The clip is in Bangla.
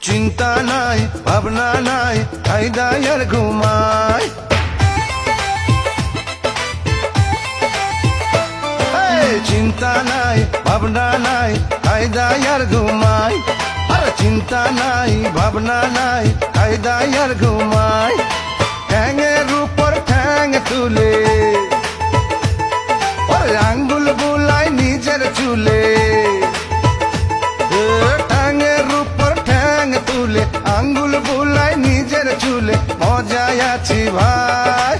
চিন্তা নাই ভাবনা নাই খাই দাই আর ঘুমাই চিন্তা নাই ভাবনা নাই খাই দাই আর ঘুমাই আর চিন্তা নাই ভাবনা নাই খাই দাই আর ঘুমাই ঠ্যাঙের উপর ঠ্যাং তুলে আঙ্গুল বুলাই নিজের চুলে ঠ্যাঙের উপর ঠ্যাং তুলে আঙ্গুল বুলাই নিজের চুলে মজায় আছি ভাই